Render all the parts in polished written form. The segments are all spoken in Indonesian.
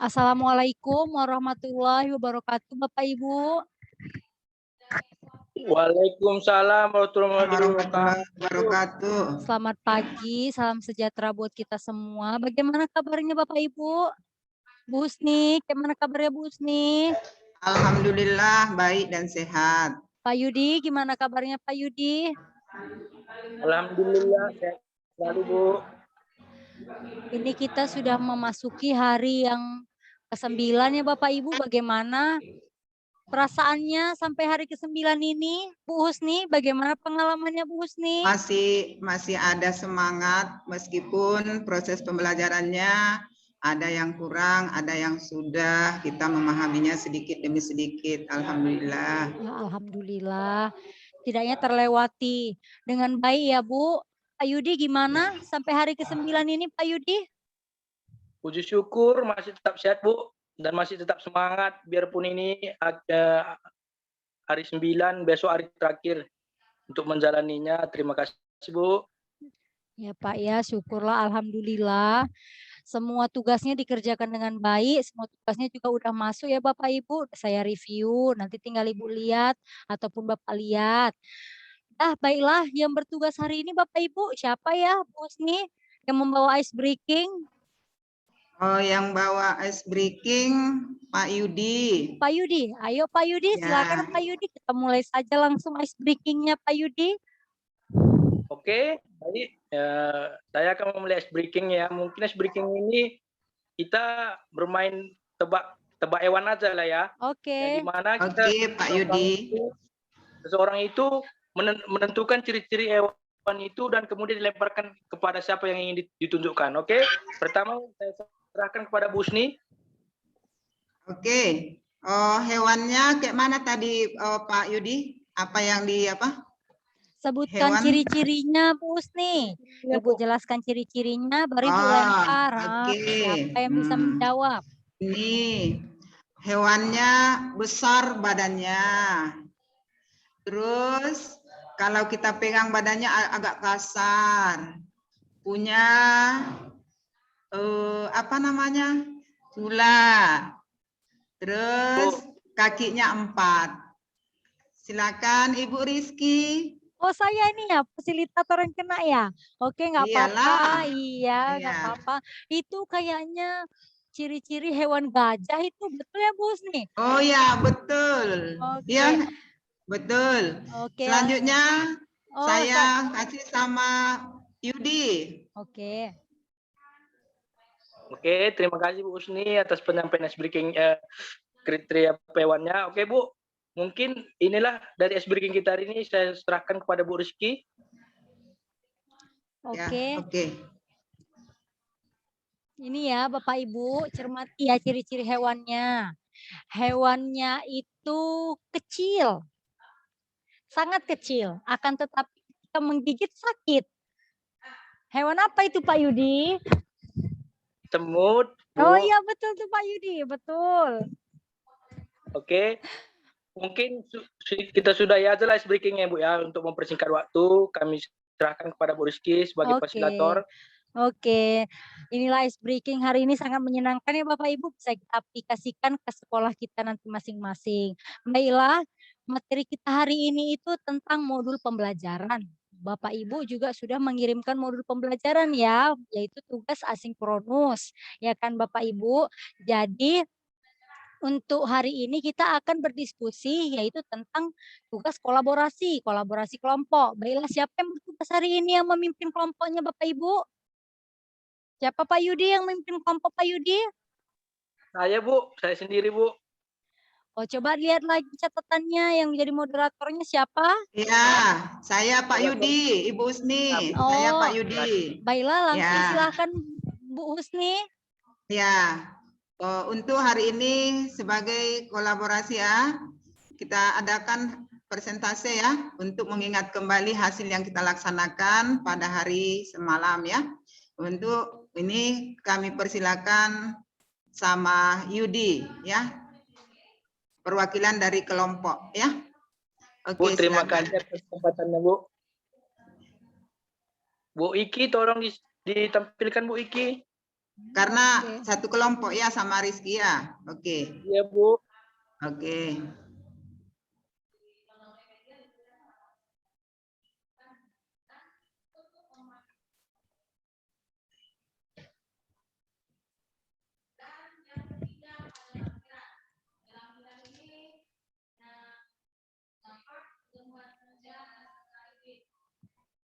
Assalamualaikum warahmatullahi wabarakatuh, Bapak Ibu. Waalaikumsalam warahmatullahi Warahmatullahi wabarakatuh. wabarakatuh. Selamat pagi, salam sejahtera buat kita semua. Bagaimana kabarnya Bapak Ibu? Bu Husni, gimana kabarnya Bu Husni? Alhamdulillah baik dan sehat. Pak Yudi, gimana kabarnya Pak Yudi? Alhamdulillah sehat selalu, Bu. Ini kita sudah memasuki hari yang ke-9 ya Bapak Ibu. Bagaimana perasaannya sampai hari ke-9 ini? Bu Husni, bagaimana pengalamannya Bu Husni? Masih ada semangat meskipun proses pembelajarannya ada yang kurang, ada yang sudah kita memahaminya sedikit demi sedikit. Alhamdulillah. Ya, alhamdulillah. Tidaknya terlewati dengan baik ya Bu. Pak Yudi gimana sampai hari ke-9 ini Pak Yudi? Puji syukur masih tetap sehat, Bu, dan masih tetap semangat biarpun ini hari 9, besok hari terakhir untuk menjalaninya. Terima kasih, Bu. Ya Pak ya, syukurlah alhamdulillah. Semua tugasnya dikerjakan dengan baik, semua tugasnya juga udah masuk ya Bapak Ibu. Saya review, nanti tinggal Ibu lihat ataupun Bapak lihat. Baiklah, yang bertugas hari ini Bapak Ibu, siapa ya Bu Husni yang membawa ice breaking? Oh, yang bawa ice breaking Pak Yudi. Pak Yudi, ayo Pak Yudi, Ya. silakan Pak Yudi, kita mulai saja langsung ice breakingnya Pak Yudi. Oke, baik. Saya akan memulai ice breaking ya. Mungkin ice breaking ini kita bermain tebak hewan aja lah ya. Oke. Di mana kita Oke, Pak Yudi. seseorang itu menentukan ciri-ciri hewan itu dan kemudian dilemparkan kepada siapa yang ingin ditunjukkan. Oke, pertama saya serahkan kepada Bu Husni. Oke. Oh, hewannya kayak mana tadi Pak Yudi? Apa yang Sebutkan Hewan. ciri-cirinya Bu Husni. Ibu jelaskan ciri-cirinya, baru Ibu lempar. Siapa yang bisa menjawab? Ini hewannya besar badannya. Terus kalau kita pegang badannya agak kasar. Punya tulah. Terus kakinya 4. Silakan Ibu Rizky. Oh, saya ini ya fasilitator yang kena ya. Oke, nggak apa-apa. Iya, nggak apa-apa. Itu kayaknya ciri-ciri hewan gajah itu betul ya Bu Husni? Oh ya, betul. Oke. Ya, betul. Oke. Selanjutnya saya kasih sama Yudi. Oke. Oke, terima kasih Bu Husni atas penyampaian ice breaking kriteria hewannya. Oke Bu, mungkin inilah dari ice breaking kita hari ini saya serahkan kepada Bu Rizky. Oke. Ya, oke. Ini ya Bapak Ibu, cermati ya ciri-ciri hewannya. Hewannya itu kecil. Sangat kecil, akan tetapi jika menggigit sakit. Hewan apa itu Pak Yudi? Semut. Bu. Oh iya betul tuh Pak Yudi, betul. Oke. Mungkin kita sudah ya aja ice breakingnya Bu ya, untuk mempersingkat waktu kami serahkan kepada Bu Rizky sebagai fasilitator. Oke, inilah ice breaking hari ini sangat menyenangkan ya Bapak Ibu, bisa kita aplikasikan ke sekolah kita nanti masing-masing. Baiklah, materi kita hari ini itu tentang modul pembelajaran. Bapak Ibu juga sudah mengirimkan modul pembelajaran ya, yaitu tugas asinkronus. Ya kan Bapak Ibu? Jadi untuk hari ini kita akan berdiskusi yaitu tentang tugas kolaborasi kelompok. Baiklah, siapa yang bertugas hari ini yang memimpin kelompoknya Bapak Ibu? Siapa Pak Yudi yang memimpin kelompok Pak Yudi? Saya Bu, saya sendiri Bu. Oh, coba lihat lagi catatannya yang menjadi moderatornya siapa? Ya, saya Pak Yudi, Ibu Husni. Oh, saya Pak Yudi. Baiklah, langsung silakan Bu Husni. Ya, untuk hari ini sebagai kolaborasi ya, kita adakan persentase ya untuk mengingat kembali hasil yang kita laksanakan pada hari semalam ya. Untuk ini kami persilakan sama Yudi ya, perwakilan dari kelompok ya. Oke, Bu, terima kasih atas kesempatannya Bu. Bu Iki, tolong ditampilkan Bu Iki. Karena Oke. satu kelompok ya sama Rizky ya. Oke. Iya, Bu. Oke.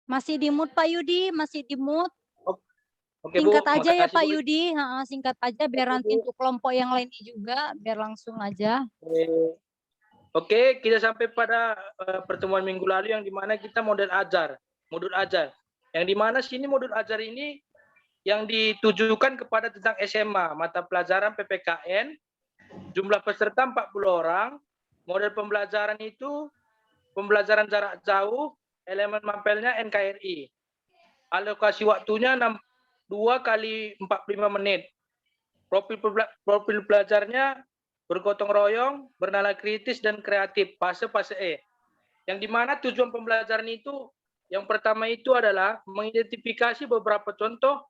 Masih di mute Pak Yudi, masih di mute. Oke, Bu. Singkat aja ya Makasih, Pak Bu. Yudi, singkat aja biar Oke, nanti Bu. untuk kelompok yang lainnya juga, biar langsung aja. Oke, kita sampai pada pertemuan minggu lalu yang dimana kita modul ajar. Yang dimana sini modul ajar ini yang ditujukan kepada tentang SMA, mata pelajaran PPKN, jumlah peserta 40 orang, model pembelajaran itu pembelajaran jarak jauh, elemen mapelnya NKRI. Alokasi waktunya 2 kali 45 menit. Profil belajarnya bergotong royong, bernala kritis dan kreatif, fase E. Yang dimana tujuan pembelajaran itu, yang pertama itu adalah mengidentifikasi beberapa contoh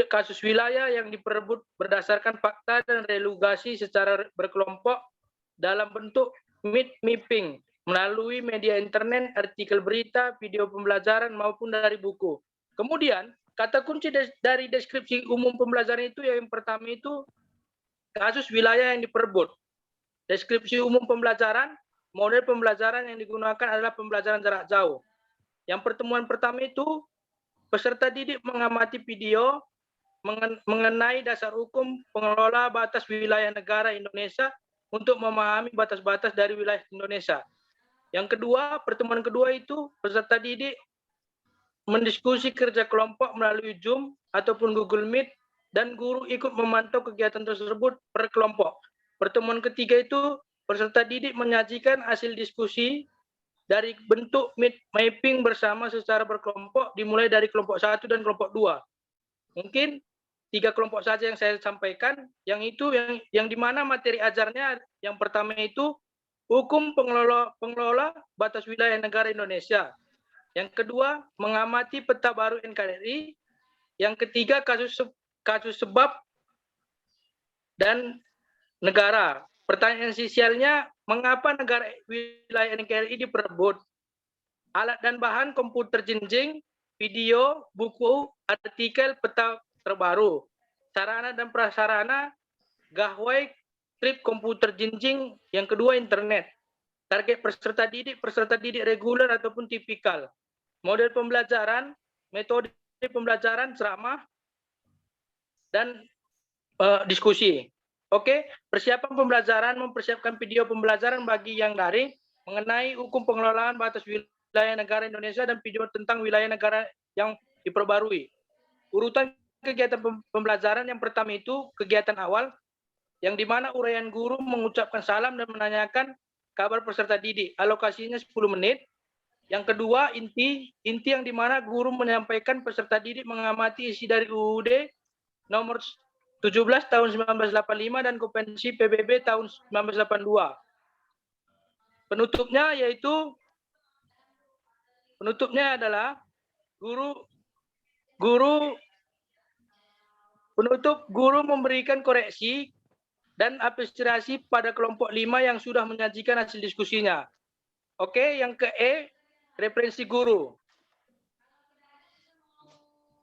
kasus wilayah yang diperebut berdasarkan fakta dan relugasi secara berkelompok dalam bentuk mapping melalui media internet, artikel berita, video pembelajaran maupun dari buku. Kemudian kata kunci dari deskripsi umum pembelajaran itu yang pertama itu kasus wilayah yang diperebut. Deskripsi umum pembelajaran, model pembelajaran yang digunakan adalah pembelajaran jarak jauh. Yang pertemuan pertama itu peserta didik mengamati video mengenai dasar hukum pengelola batas wilayah negara Indonesia untuk memahami batas-batas dari wilayah Indonesia. Yang kedua, pertemuan kedua itu peserta didik mendiskusi kerja kelompok melalui Zoom ataupun Google Meet dan guru ikut memantau kegiatan tersebut per kelompok. Pertemuan ketiga itu peserta didik menyajikan hasil diskusi dari bentuk mapping bersama secara berkelompok dimulai dari kelompok 1 dan kelompok 2. Mungkin 3 kelompok saja yang saya sampaikan, yang di mana materi ajarnya yang pertama itu hukum pengelola batas wilayah negara Indonesia. Yang kedua, mengamati peta baru NKRI. Yang ketiga, kasus sebab dan negara. Pertanyaan esensialnya, mengapa negara wilayah NKRI diperebut? Alat dan bahan komputer jenjing, video, buku, artikel, peta terbaru. Sarana dan prasarana, gawai, trip komputer jenjing. Yang kedua, internet. Target peserta didik reguler ataupun tipikal. Model pembelajaran, metode pembelajaran, ceramah, dan diskusi. Oke, persiapan pembelajaran, mempersiapkan video pembelajaran bagi yang daring mengenai hukum pengelolaan batas wilayah negara Indonesia dan video tentang wilayah negara yang diperbarui. Urutan kegiatan pembelajaran yang pertama itu kegiatan awal, yang dimana uraian guru mengucapkan salam dan menanyakan kabar peserta didik. Alokasinya 10 menit. Yang kedua, inti yang dimana guru menyampaikan peserta didik mengamati isi dari UUD nomor 17 tahun 1985 dan Konvensi PBB tahun 1982. Penutupnya adalah guru memberikan koreksi dan apresiasi pada kelompok 5 yang sudah menyajikan hasil diskusinya. Oke, yang ke E, referensi guru.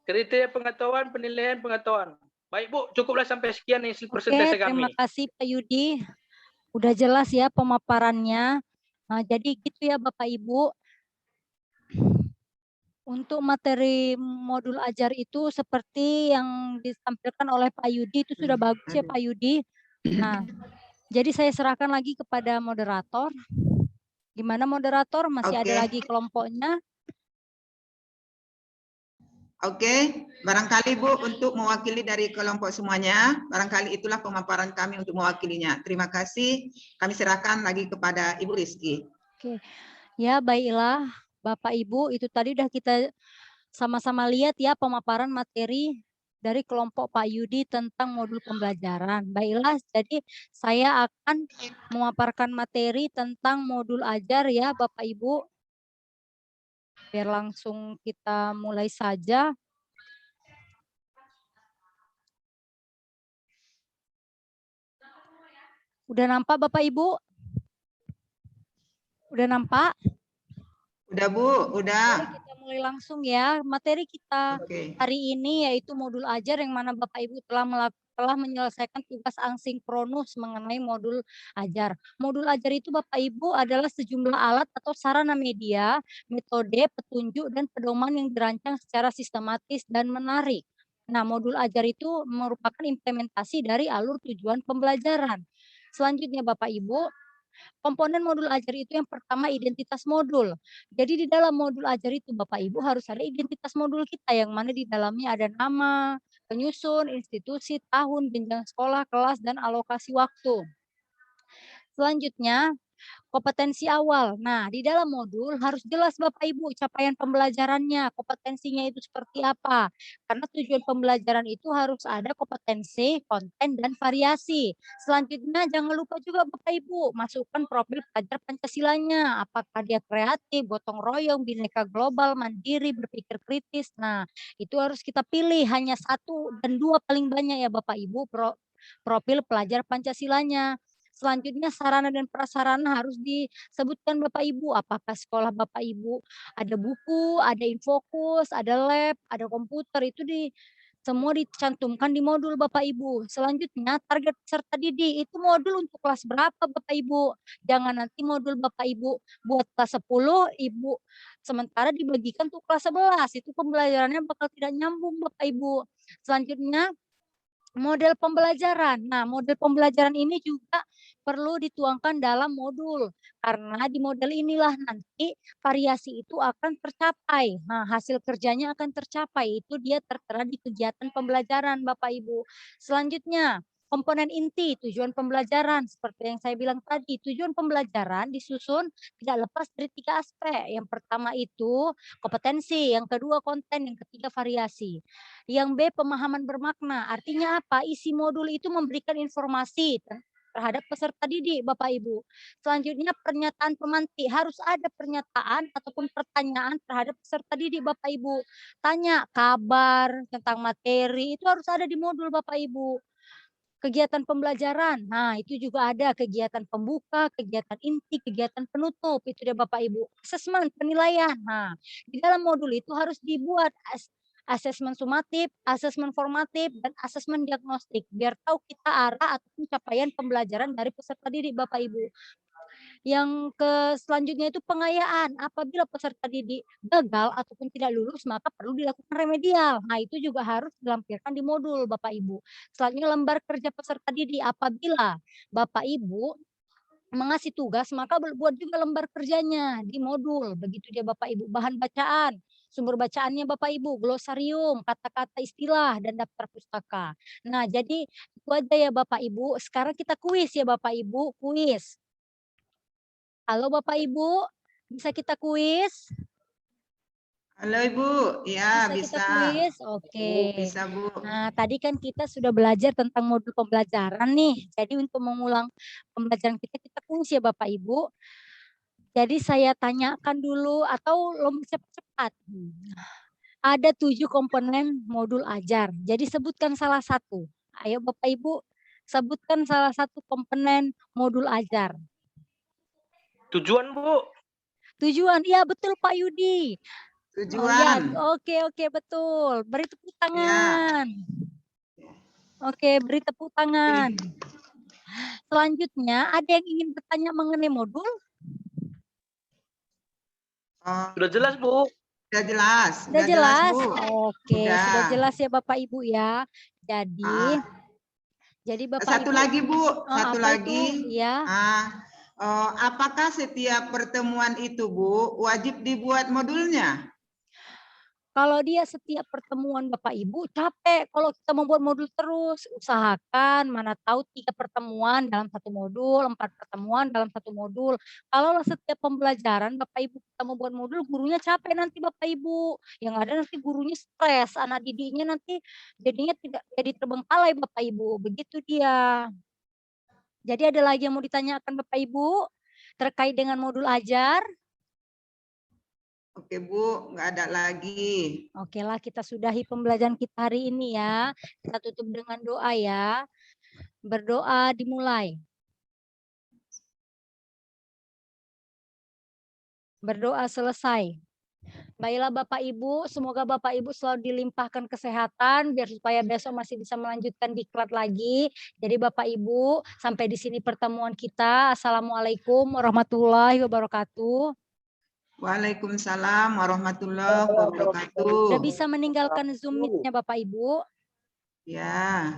Kriteria pengetahuan, penilaian pengetahuan. Baik Bu, cukuplah sampai sekian hasil persentase kami. Terima kasih Pak Yudi. Udah jelas ya pemaparannya. Nah, jadi gitu ya Bapak Ibu. Untuk materi modul ajar itu seperti yang ditampilkan oleh Pak Yudi itu sudah bagus ya Pak Yudi. Nah, jadi saya serahkan lagi kepada moderator. Gimana moderator? Masih ada lagi kelompoknya? Oke, barangkali Bu untuk mewakili dari kelompok semuanya, barangkali itulah pemaparan kami untuk mewakilinya. Terima kasih, kami serahkan lagi kepada Ibu Rizky. Oke, ya baiklah Bapak Ibu, itu tadi udah kita sama-sama lihat ya pemaparan materi dari kelompok Pak Yudi tentang modul pembelajaran. Baiklah, jadi saya akan memaparkan materi tentang modul ajar ya Bapak Ibu. Biar langsung kita mulai saja. Udah nampak Bapak Ibu? Udah nampak? Udah Bu, udah. Oke, kita mulai langsung ya. Materi kita Oke. hari ini yaitu modul ajar yang mana Bapak Ibu telah menyelesaikan tugas asinkronus mengenai modul ajar. Modul ajar itu Bapak Ibu adalah sejumlah alat atau sarana media, metode, petunjuk, dan pedoman yang dirancang secara sistematis dan menarik. Nah, modul ajar itu merupakan implementasi dari alur tujuan pembelajaran. Selanjutnya Bapak Ibu, komponen modul ajar itu yang pertama identitas modul. Jadi di dalam modul ajar itu Bapak Ibu harus ada identitas modul kita yang mana di dalamnya ada nama, penyusun, institusi, tahun, jenjang sekolah, kelas, dan alokasi waktu. Selanjutnya, kompetensi awal. Nah, di dalam modul harus jelas Bapak Ibu capaian pembelajarannya, kompetensinya itu seperti apa. Karena tujuan pembelajaran itu harus ada kompetensi, konten, dan variasi. Selanjutnya jangan lupa juga Bapak Ibu masukkan profil pelajar Pancasilanya. Apakah dia kreatif, gotong royong, bineka global, mandiri, berpikir kritis. Nah, itu harus kita pilih hanya 1 dan 2 paling banyak ya Bapak Ibu profil pelajar Pancasilanya. Selanjutnya sarana dan prasarana harus disebutkan Bapak Ibu, apakah sekolah Bapak Ibu ada buku, ada infokus, ada lab, ada komputer, itu semua dicantumkan di modul Bapak Ibu. Selanjutnya target peserta didik, itu modul untuk kelas berapa Bapak Ibu. Jangan nanti modul Bapak Ibu buat kelas 10, Ibu sementara dibagikan untuk kelas 11, itu pembelajarannya bakal tidak nyambung Bapak Ibu. Selanjutnya model pembelajaran. Nah, model pembelajaran ini juga perlu dituangkan dalam modul. Karena di model inilah nanti variasi itu akan tercapai. Nah, hasil kerjanya akan tercapai. Itu dia tertera di kegiatan pembelajaran, Bapak Ibu. Selanjutnya, komponen inti tujuan pembelajaran. Seperti yang saya bilang tadi, tujuan pembelajaran disusun tidak lepas dari 3 aspek. Yang pertama itu kompetensi, yang kedua konten, yang ketiga variasi. Yang B, pemahaman bermakna. Artinya apa? Isi modul itu memberikan informasi terhadap peserta didik, Bapak Ibu. Selanjutnya pernyataan pemantik. Harus ada pernyataan ataupun pertanyaan terhadap peserta didik, Bapak Ibu. Tanya kabar tentang materi, itu harus ada di modul Bapak Ibu. Kegiatan pembelajaran, nah itu juga ada kegiatan pembuka, kegiatan inti, kegiatan penutup, itu dia Bapak Ibu. Asesmen, penilaian, nah di dalam modul itu harus dibuat asesmen sumatif, asesmen formatif, dan asesmen diagnostik, biar tahu kita arah atau capaian pembelajaran dari peserta didik Bapak Ibu. Yang selanjutnya itu pengayaan. Apabila peserta didik gagal ataupun tidak lulus, maka perlu dilakukan remedial. Nah, itu juga harus dilampirkan di modul Bapak Ibu. Selanjutnya lembar kerja peserta didik. Apabila Bapak Ibu mengasih tugas, maka buat juga lembar kerjanya di modul. Begitu dia Bapak Ibu. Bahan bacaan, sumber bacaannya Bapak Ibu, glosarium, kata-kata istilah, dan daftar pustaka. Nah, jadi itu aja ya Bapak Ibu. Sekarang kita kuis ya Bapak Ibu, kuis. Halo Bapak Ibu, bisa kita kuis? Halo Ibu, ya Bisa kita bisa. kuis? Bu, Oke. bisa Bu. Nah, tadi kan kita sudah belajar tentang modul pembelajaran nih. Jadi untuk mengulang pembelajaran kita kuis ya Bapak Ibu. Jadi saya tanyakan dulu atau lomba cepat-cepat. Ada 7 komponen modul ajar. Jadi sebutkan salah satu. Ayo Bapak Ibu, sebutkan salah satu komponen modul ajar. Tujuan, Bu. Tujuan, iya betul Pak Yudi. Oh ya, Tujuan. oke betul. Beri tepuk Ya. tangan. Oke, beri tepuk tangan. Selanjutnya, ada yang ingin bertanya mengenai modul? Oh, Sudah jelas, Bu. sudah jelas. Sudah jelas? Bu. Oke, Udah. sudah jelas ya Bapak Ibu ya. Jadi, Bapak satu Ibu. lagi Bu, satu apa lagi. itu? Ya. Apakah setiap pertemuan itu Bu wajib dibuat modulnya? Kalau dia setiap pertemuan Bapak Ibu capek kalau kita membuat modul terus. Usahakan mana tahu 3 pertemuan dalam 1 modul, 4 pertemuan dalam 1 modul. Kalau setiap pembelajaran Bapak Ibu kita membuat modul, gurunya capek nanti Bapak Ibu. Yang ada nanti gurunya stres, anak didiknya nanti jadinya tidak jadi terbengkalai Bapak Ibu. Begitu dia. Jadi ada lagi yang mau ditanyakan Bapak Ibu terkait dengan modul ajar? Oke Bu, nggak ada lagi. Oke lah, kita sudahi pembelajaran kita hari ini ya. Kita tutup dengan doa ya. Berdoa dimulai. Berdoa selesai. Baiklah Bapak Ibu, semoga Bapak Ibu selalu dilimpahkan kesehatan biar supaya besok masih bisa melanjutkan diklat lagi. Jadi Bapak Ibu, sampai di sini pertemuan kita. Assalamualaikum warahmatullahi wabarakatuh. Waalaikumsalam warahmatullahi wabarakatuh. Sudah bisa meninggalkan Zoom meet-nya Bapak Ibu? Ya.